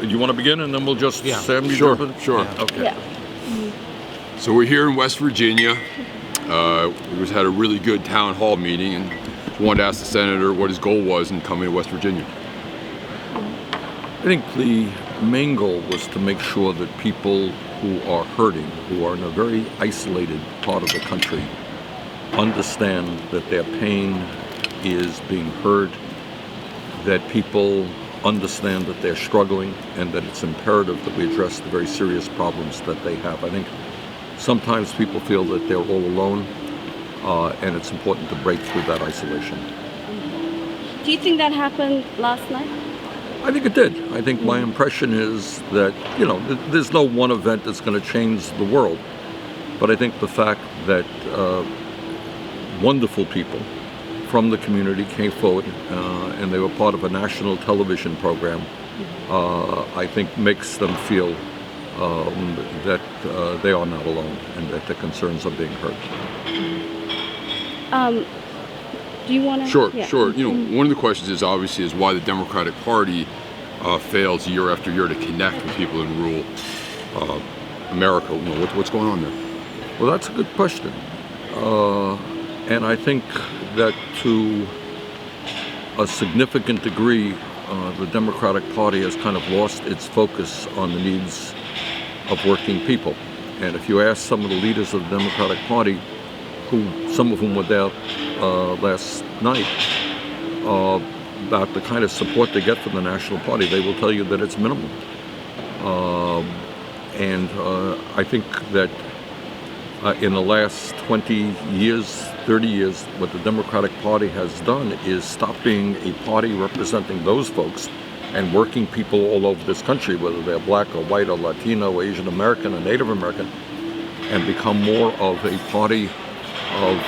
Do you want to begin, and then we'll just Sam, you Sure, jump in? sure. Yeah. Okay. Yeah. So we're here in West Virginia. We just had a really good town hall meeting, and wanted to ask the senator what his goal was in coming to West Virginia. I think the main goal was to make sure that people who are hurting, who are in a very isolated part of the country, understand that their pain is being heard, that people understand that they're struggling, and that it's imperative that we address the very serious problems that they have. I think sometimes people feel that they're all alone, and it's important to break through that isolation. Do you think that happened last night? I think it did. I think my impression is that, there's no one event that's going to change the world. But I think the fact that wonderful people from the community came forward and they were part of a national television program, I think makes them feel that they are not alone and that their concerns are being heard. Do you want to? Sure, Yeah. sure. One of the questions is why the Democratic Party fails year after year to connect with people in rural America. What's going on there? Well, that's a good question. And I think that to a significant degree, the Democratic Party has kind of lost its focus on the needs of working people. And if you ask some of the leaders of the Democratic Party, some of whom were there last night, about the kind of support they get from the National Party, they will tell you that it's minimal. And I think that in the last 20 years, 30 years, what the Democratic Party has done is stop being a party representing those folks and working people all over this country, whether they're black or white or Latino, Asian American or Native American, and become more of a party of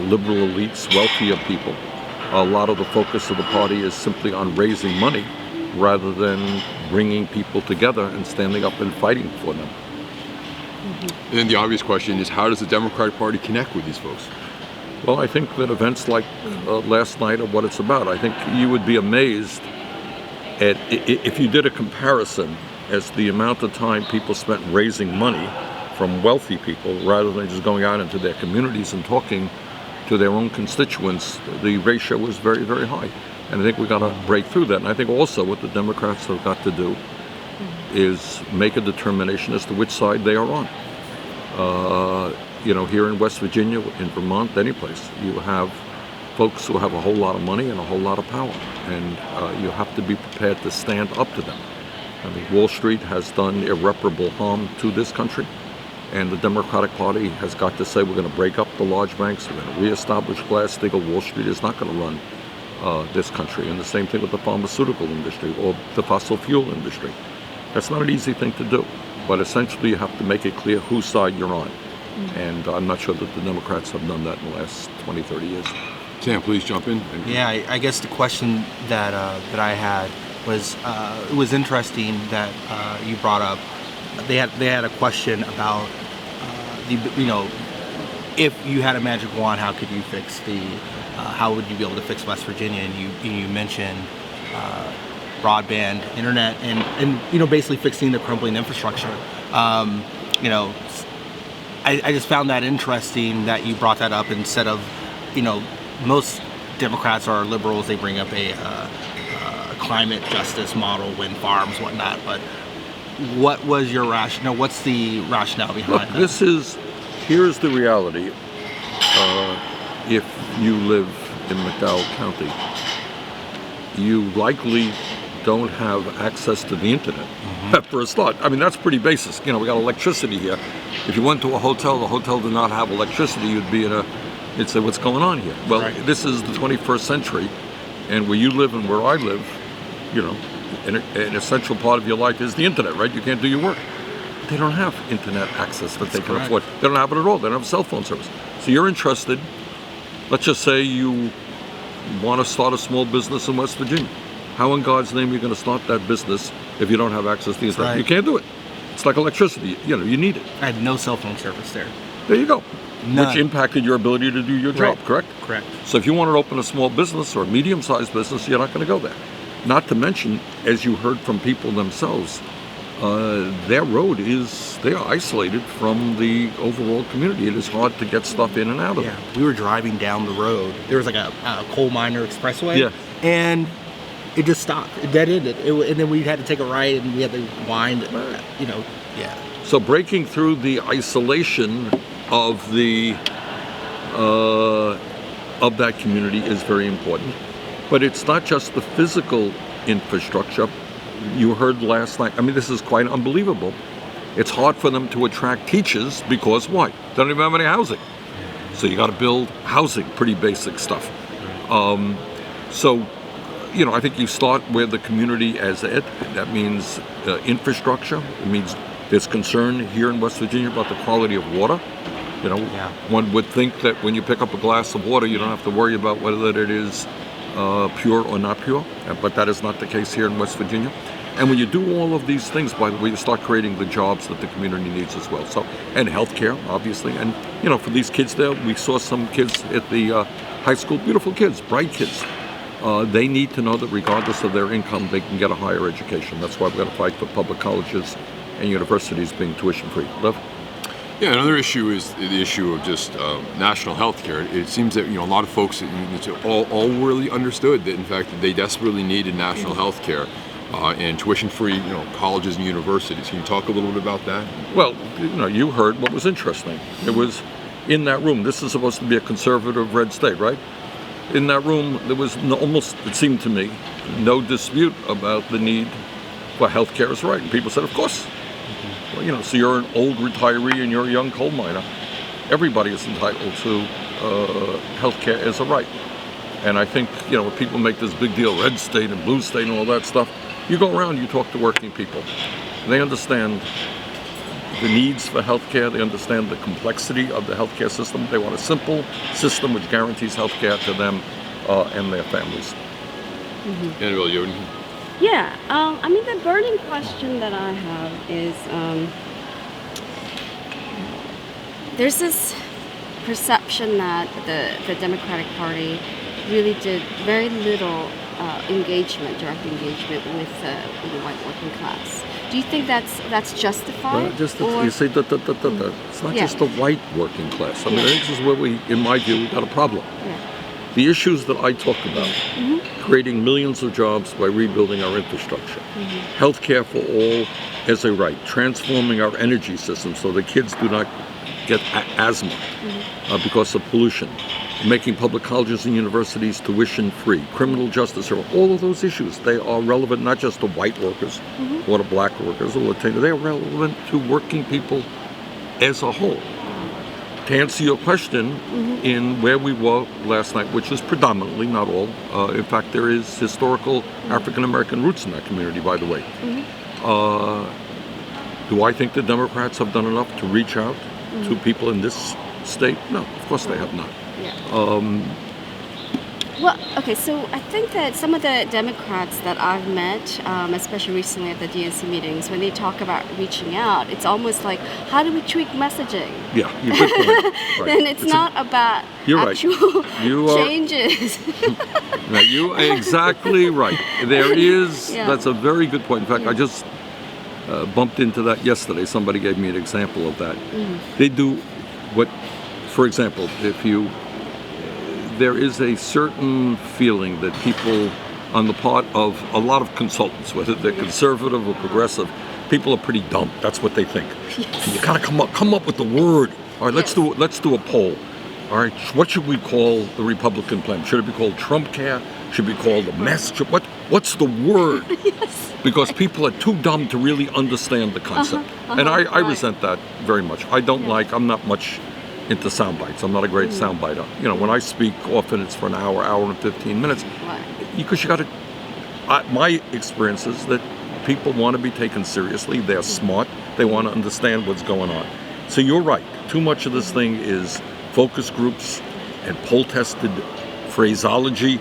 liberal elites, wealthier people. A lot of the focus of the party is simply on raising money rather than bringing people together and standing up and fighting for them. And then the obvious question is, how does the Democratic Party connect with these folks? Well, I think that events like last night are what it's about. I think you would be amazed at, if you did a comparison, as the amount of time people spent raising money from wealthy people rather than just going out into their communities and talking to their own constituents. The ratio was very, very high. And I think we've got to break through that. And I think also what the Democrats have got to do is make a determination as to which side they are on. Here in West Virginia, in Vermont, any place, you have folks who have a whole lot of money and a whole lot of power. And you have to be prepared to stand up to them. I mean, Wall Street has done irreparable harm to this country. And the Democratic Party has got to say, we're going to break up the large banks, we're going to reestablish Glass-Steagall. Wall Street is not going to run this country. And the same thing with the pharmaceutical industry or the fossil fuel industry. That's not an easy thing to do. But essentially, you have to make it clear whose side you're on. And I'm not sure that the Democrats have done that in the last 20, 30 years. Sam, please jump in. Yeah, I guess the question that I had was, it was interesting that you brought up. They had a question about if you had a magic wand, how could you fix how would you be able to fix West Virginia? And you mentioned broadband, internet, and basically fixing the crumbling infrastructure. I just found that interesting that you brought that up instead of, most Democrats or liberals, they bring up a climate justice model, wind farms, whatnot, but what was your rationale? What's the rationale behind that? Here's the reality. If you live in McDowell County, you likely don't have access to the internet for a start. I mean, that's pretty basic. We got electricity here. If you went to a hotel, the hotel did not have electricity, you'd say, what's going on here? Well, right. This is the 21st century, and where you live and where I live, an essential part of your life is the internet, right? You can't do your work. They don't have internet access that they can afford. They don't have it at all. They don't have cell phone service. So you're interested, let's just say you want to start a small business in West Virginia. How in God's name are you going to start that business if you don't have access to the internet? Right. You can't do it. It's like electricity. You need it. I had no cell phone service there. There you go. None. Which impacted your ability to do your job, correct? Correct. So if you wanted to open a small business or a medium-sized business, you're not going to go there. Not to mention, as you heard from people themselves, their road they are isolated from the overall community. It is hard to get stuff in and out of it. Yeah, we were driving down the road. There was like a coal miner expressway. Yeah. And it just stopped. It dead ended. And then we had to take a right, and we had to wind. Yeah. So breaking through the isolation of the of that community is very important. But it's not just the physical infrastructure. You heard last night. I mean, this is quite unbelievable. It's hard for them to attract teachers because why? They don't even have any housing. So you got to build housing, pretty basic stuff. So, I think you start where the community as it. That means infrastructure. It means there's concern here in West Virginia about the quality of water. One would think that when you pick up a glass of water, you don't have to worry about whether it is pure or not pure, but that is not the case here in West Virginia. And when you do all of these things, by the way, you start creating the jobs that the community needs as well. So, and healthcare, obviously. And, for these kids there, we saw some kids at the high school, beautiful kids, bright kids. They need to know that regardless of their income, they can get a higher education. That's why we've got to fight for public colleges and universities being tuition-free. Lev? Yeah, another issue is the issue of just national health care. It seems that a lot of folks all really understood that in fact they desperately needed national health care and tuition-free colleges and universities. Can you talk a little bit about that? Well, you heard what was interesting. It was in that room. This is supposed to be a conservative red state, right? In that room, there was almost, it seemed to me, no dispute about the need for health care is right. And people said, of course. Well, so you're an old retiree and you're a young coal miner. Everybody is entitled to health care as a right. And I think, when people make this big deal, red state and blue state and all that stuff, you go around, you talk to working people. They understand the needs for health care. They understand the complexity of the healthcare system. They want a simple system which guarantees health care to them and their families. Mm-hmm. Annabel, you have anything? Yeah, the burning question that I have is there's this perception that the Democratic Party really did very little direct engagement with the white working class. Do you think that's justified? You say it's not just the white working class. I mean, I think this is where in my view, we've got a problem. Yeah. The issues that I talk about, creating millions of jobs by rebuilding our infrastructure, healthcare for all as a right, transforming our energy system so the kids do not get asthma because of pollution, making public colleges and universities tuition-free, criminal justice, all of those issues, they are relevant not just to white workers or to black workers or Latino, they are relevant to working people as a whole. To answer your question, in where we were last night, which is predominantly, not all, in fact, there is historical African-American roots in that community, by the way. Do I think the Democrats have done enough to reach out to people in this state? No, of course they have not. Yeah. Well, okay, so I think that some of the Democrats that I've met, especially recently at the DNC meetings, when they talk about reaching out, it's almost like, how do we tweak messaging? Yeah, you're good point. Right. Then it's not about actual changes. No, you are exactly right. There is, that's a very good point. In fact, I just bumped into that yesterday. Somebody gave me an example of that. They do what, for example, there is a certain feeling that people on the part of a lot of consultants, whether they're conservative or progressive, people are pretty dumb. That's what they think. Yes. You gotta come up with the word. All right, let's do a poll. All right, what should we call the Republican plan? Should it be called Trump Care? Should it be called the mess? What's the word? Yes. Because people are too dumb to really understand the concept. And I resent that very much. I'm not much into sound bites. I'm not a great soundbiter. When I speak, often it's for an hour and 15 minutes. Because my experience is that people want to be taken seriously. They're smart. They want to understand what's going on. So you're right. Too much of this thing is focus groups and poll-tested phraseology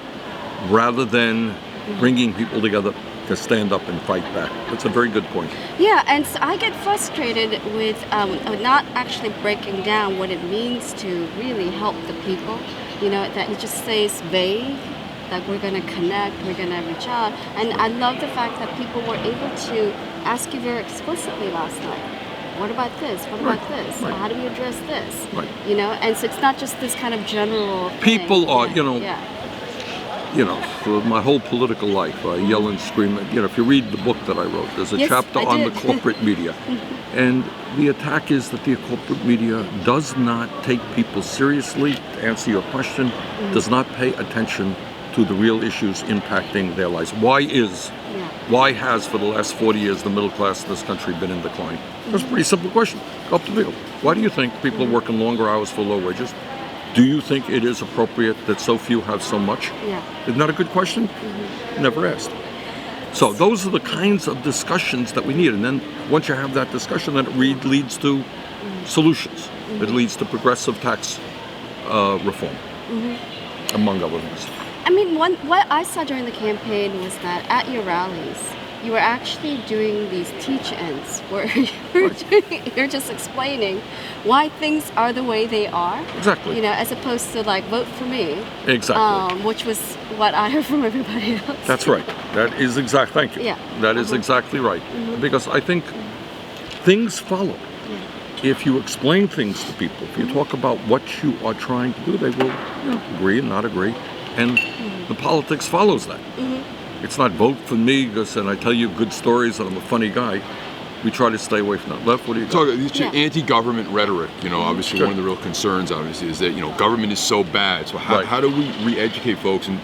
rather than bringing people together to stand up and fight back. That's a very good point. Yeah, and so I get frustrated with not actually breaking down what it means to really help the people. That it just stays vague. that we're going to connect, we're going to reach out. And I love the fact that people were able to ask you very explicitly last night. What about this? What about this? Right. How do we address this? Right. You know, and so it's not just this kind of general thing. People are, Yeah. for my whole political life, I yell and scream. If you read the book that I wrote, there's a Yes, chapter I on the did. corporate media. And the attack is that the corporate media does not take people seriously, to answer your question, does not pay attention to the real issues impacting their lives. Why has, for the last 40 years, the middle class in this country been in decline? That's a pretty simple question. Go up to people. Why do you think people are working longer hours for low wages? Do you think it is appropriate that so few have so much? Yeah. Isn't that a good question? Never asked. So those are the kinds of discussions that we need. And then once you have that discussion, then it leads to solutions. It leads to progressive tax reform, among other things. I mean, what I saw during the campaign was that at your rallies, you were actually doing these teach-ins where you're just explaining why things are the way they are. Exactly. You know, as opposed to like vote for me. Exactly. Which was what I heard from everybody else. That's right. That is exact. Thank you. Yeah. That is exactly right. Because I think things follow. If you explain things to people, if you talk about what you are trying to do, they will agree and not agree. And the politics follows that. It's not vote for me because and I tell you good stories and I'm a funny guy. We try to stay away from that. Left, what do you got? So, anti-government rhetoric, obviously one of the real concerns, obviously, is that, government is so bad. So how do we re-educate folks and,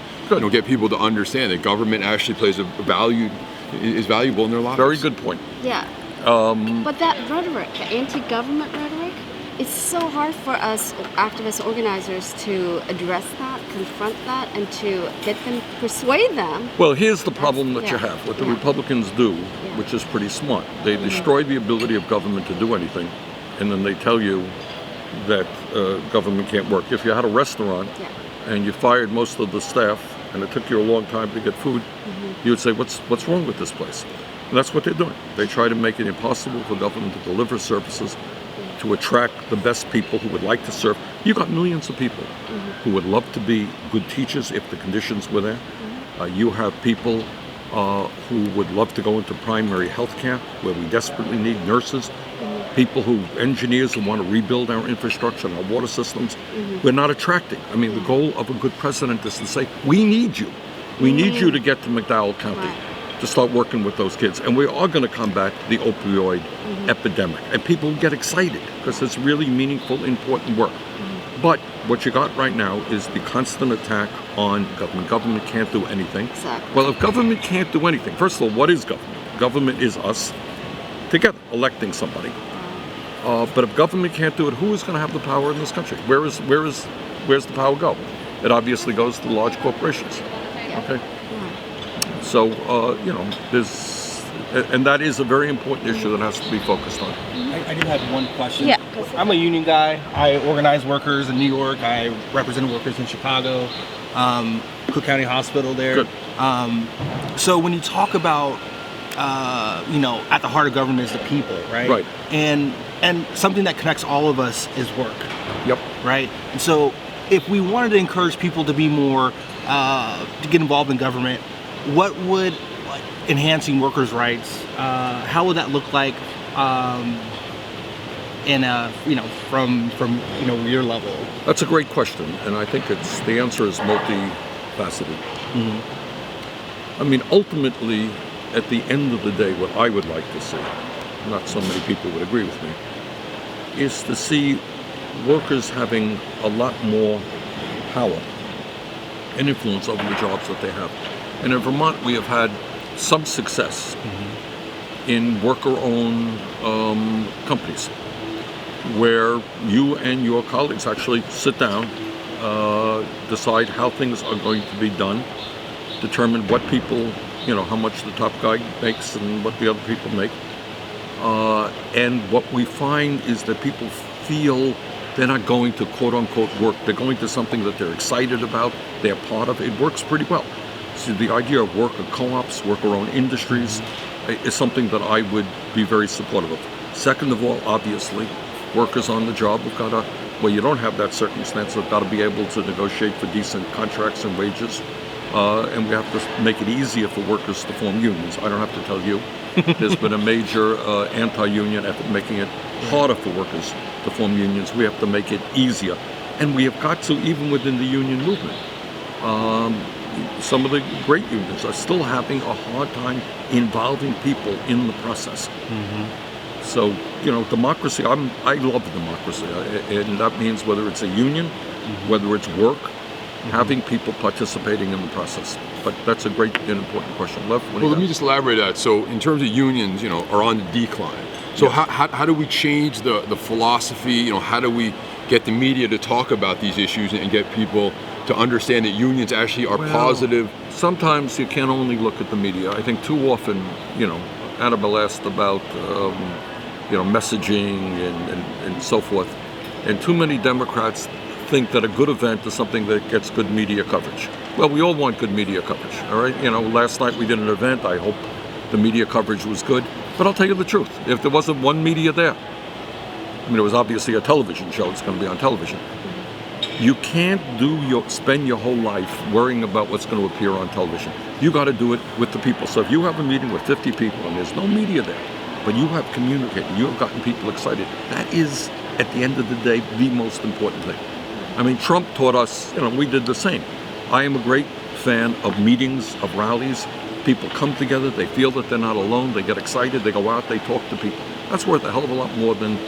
get people to understand that government actually plays is valuable in their lives? Very good point. Yeah. But that rhetoric, the anti-government rhetoric, it's so hard for us activist organizers to address that, confront that, and to get them, persuade them. Well, here's the problem that you have. What the Yeah. Republicans do, which is pretty smart, they destroy the ability of government to do anything, and then they tell you that government can't work. If you had a restaurant and you fired most of the staff and it took you a long time to get food, you would say, what's wrong with this place? And that's what they're doing. They try to make it impossible for government to deliver services, to attract the best people who would like to serve. You got millions of people who would love to be good teachers if the conditions were there. You have people who would love to go into primary health care, where we desperately need nurses. People engineers who want to rebuild our infrastructure and our water systems. We're not attracting. I mean, the goal of a good president is to say, we need you. We need you to get to McDowell County. To start working with those kids. And we are going to combat the opioid epidemic. And people get excited because it's really meaningful, important work. But what you got right now is the constant attack on government. Government can't do anything. Exactly. Well, if government can't do anything, first of all, what is government? Government is us together electing somebody. But if government can't do it, who is going to have the power in this country? Where's the power go? It obviously goes to large corporations. Okay. So, and that is a very important issue that has to be focused on. I do have one question. Yeah. I'm a union guy. I organize workers in New York. I represent workers in Chicago, Cook County Hospital there. Good. So when you talk about, at the heart of government is the people, right? Right. And something that connects all of us is work. Yep. Right. And so if we wanted to encourage people to be more, to get involved in government, what would enhancing workers' rights? How would that look like? From your level. That's a great question, and I think the answer is multifaceted. I mean, ultimately, at the end of the day, what I would like to see, not so many people would agree with me, is to see workers having a lot more power and influence over the jobs that they have. And in Vermont, we have had some success in worker-owned companies where you and your colleagues actually sit down, decide how things are going to be done, determine what people, how much the top guy makes and what the other people make. And what we find is that people feel they're not going to quote-unquote work. They're going to something that they're excited about, they're part of. It works pretty well. So the idea of worker co-ops, worker-owned industries, is something that I would be very supportive of. Second of all, obviously, workers on the job have got to, you don't have that circumstance, they've got to be able to negotiate for decent contracts and wages. and we have to make it easier for workers to form unions. I don't have to tell you. There's been a major anti-union effort making it harder for workers to form unions. We have to make it easier. And we have got to, even within the union movement, some of the great unions are still having a hard time involving people in the process. So, democracy, I love democracy. And that means whether it's a union, whether it's work, having people participating in the process. But that's a great and important question. Lev, well, let me just elaborate that. So in terms of unions, are on the decline. So Yes. how do we change the philosophy? How do we get the media to talk about these issues and get people to understand that unions actually are positive? Sometimes you can't only look at the media. I think too often, Annabel asked about, messaging and so forth. And too many Democrats think that a good event is something that gets good media coverage. Well, we all want good media coverage, all right? Last night we did an event. I hope the media coverage was good. But I'll tell you the truth. If there wasn't one media there, it was obviously a television show. It's going to be on television. You can't spend your whole life worrying about what's going to appear on television. You got to do it with the people. So if you have a meeting with 50 people and there's no media there, but you have communicated, you have gotten people excited, that is, at the end of the day, the most important thing. Trump taught us, we did the same. I am a great fan of meetings, of rallies. People come together, they feel that they're not alone, they get excited, they go out, they talk to people. That's worth a hell of a lot more than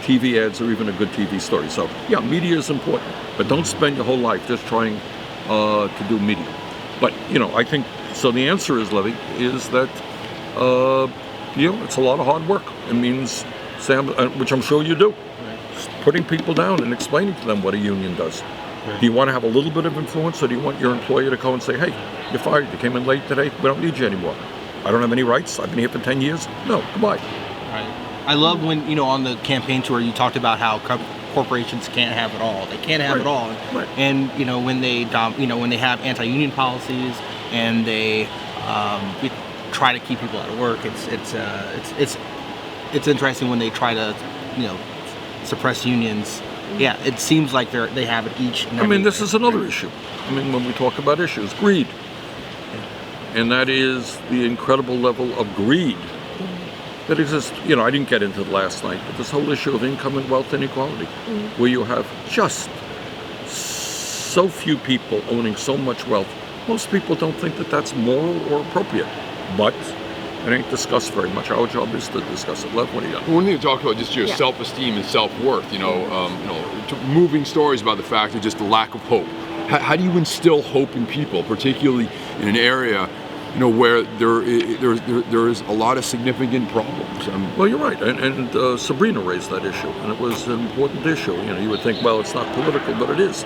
TV ads or even a good TV story. So, yeah, media is important, but don't spend your whole life just trying to do media. But, I think, so the answer is, Levi, is that, it's a lot of hard work. It means, which I'm sure you do, putting people down and explaining to them what a union does. Do you want to have a little bit of influence, or do you want your employer to go and say, hey, you're fired, you came in late today, we don't need you anymore. I don't have any rights, I've been here for 10 years. No, goodbye. Right. I love when, on the campaign tour, you talked about how corporations can't have it all. They can't have it all. Right. And, when they when they have anti-union policies and they try to keep people out of work, it's interesting when they try to, suppress unions. Yeah, it seems like they have it each. This is another issue. When we talk about issues, greed. And that is the incredible level of greed that exists. I didn't get into it last night, but this whole issue of income and wealth inequality, where you have just so few people owning so much wealth. Most people don't think that that's moral or appropriate, but it ain't discussed very much. Our job is to discuss it. Lev, what do you got? One thing to talk about just your self-esteem and self-worth. Moving stories about the fact of just the lack of hope. How do you instill hope in people, particularly in an area, where there is a lot of significant problems? Well, you're right, and Sabrina raised that issue, and it was an important issue. You would think, well, it's not political, but it is.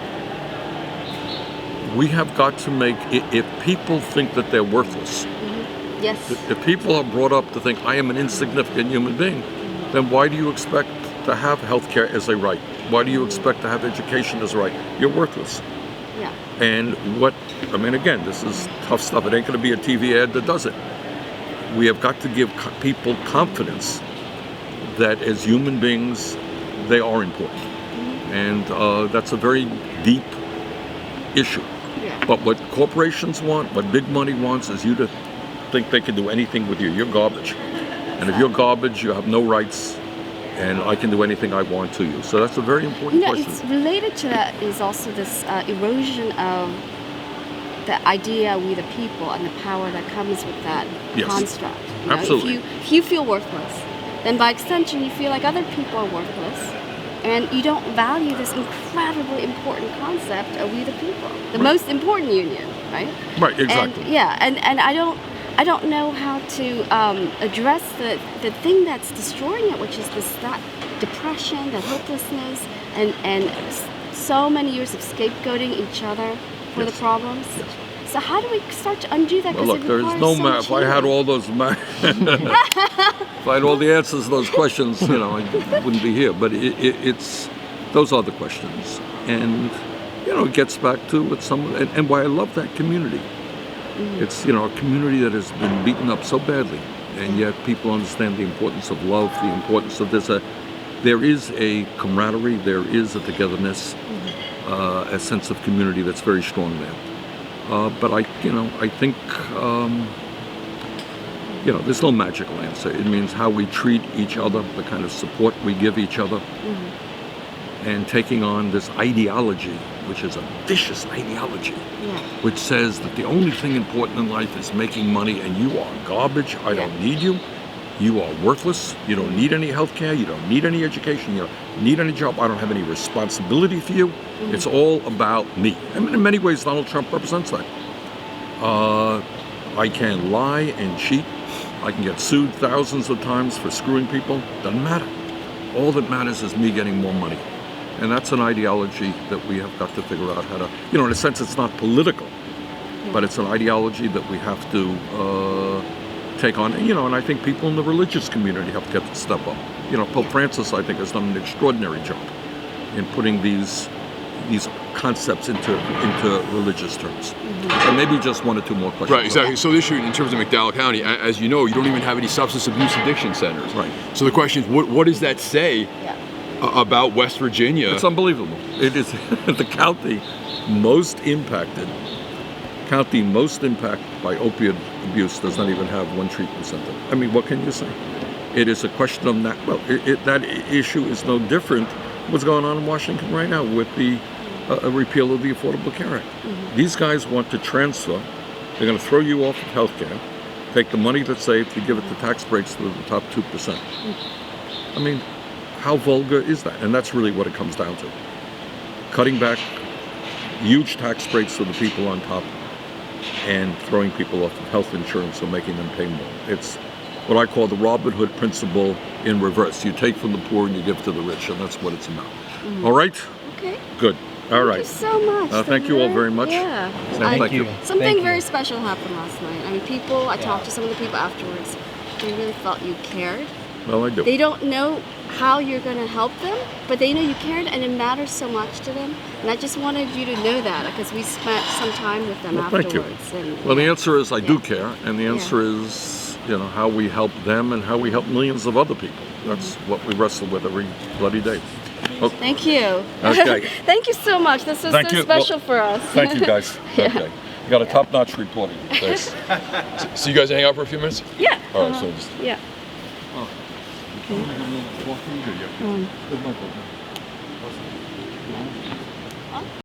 We have got to make if people think that they're worthless. Yes. If people are brought up to think I am an insignificant human being, then why do you expect to have health care as a right? Why do you expect to have education as a right? You're worthless. Yeah. And again, this is tough stuff. It ain't going to be a TV ad that does it. We have got to give people confidence that as human beings, they are important. And that's a very deep issue. Yeah. But what corporations want, what big money wants, is you to think they can do anything with you. You're garbage. And if you're garbage, you have no rights, and I can do anything I want to you. So that's a very important question. It's related to that is also this erosion of the idea we the people and the power that comes with that construct. Absolutely. If you feel worthless, then by extension you feel like other people are worthless, and you don't value this incredibly important concept of we the people, the most important union, right? Right, exactly. And I don't know how to address the thing that's destroying it, which is that depression, that hopelessness, and so many years of scapegoating each other for the problems. Yes. So how do we start to undo that? Well, look, there's no math. If I had all those if I had all the answers to those questions, I wouldn't be here. But it's those are the questions, and it gets back to what and why I love that community. It's a community that has been beaten up so badly, and yet people understand the importance of love, the importance of there is a camaraderie, there is a togetherness, a sense of community that's very strong there. But I think, there's no magical answer. It means how we treat each other, the kind of support we give each other, and taking on this ideology, which is a vicious ideology, which says that the only thing important in life is making money, and you are garbage. I don't need you. You are worthless. You don't need any health care. You don't need any education. You don't need any job. I don't have any responsibility for you. It's all about me. I mean, in many ways, Donald Trump represents that. I can lie and cheat. I can get sued thousands of times for screwing people. Doesn't matter. All that matters is me getting more money. And that's an ideology that we have got to figure out how to, in a sense, it's not political, but it's an ideology that we have to take on. And I think people in the religious community have to get to step up. Pope Francis, I think, has done an extraordinary job in putting these concepts into religious terms. And maybe just one or two more questions. Right, exactly. So the issue in terms of McDowell County, as you know, you don't even have any substance abuse addiction centers. Right. So the question is, what does that say about West Virginia? It's unbelievable. It is the county most impacted by opioid abuse does not even have one treatment center. I mean, what can you say? It is a question of that. Well, that issue is no different. What's going on in Washington right now with the repeal of the Affordable Care Act? These guys want to transfer. They're going to throw you off of health care, take the money that's saved to give it the tax breaks to the top 2%. I mean, how vulgar is that? And that's really what it comes down to. Cutting back huge tax breaks to the people on top and throwing people off of health insurance or making them pay more. It's what I call the Robin Hood principle in reverse. You take from the poor and you give to the rich, and that's what it's about. All right? Okay. Good. All right. Thank you so much. Thank you all very much. Yeah. Thank you. Something very special happened last night. I mean, I talked to some of the people afterwards. They really felt you cared. Well, I do. They don't know how you're going to help them, but they know you cared, and it matters so much to them. And I just wanted you to know that because we spent some time with them afterwards. Thank you. And, well, the answer is I do care, and the answer is how we help them and how we help millions of other people. That's what we wrestle with every bloody day. Okay. Thank you. Okay. Thank you so much. This was so special for us. Thank you, guys. Okay. You got a top-notch reporting. Thanks. So you guys hang out for a few minutes? Yeah. All right. So just. Yeah. Okay.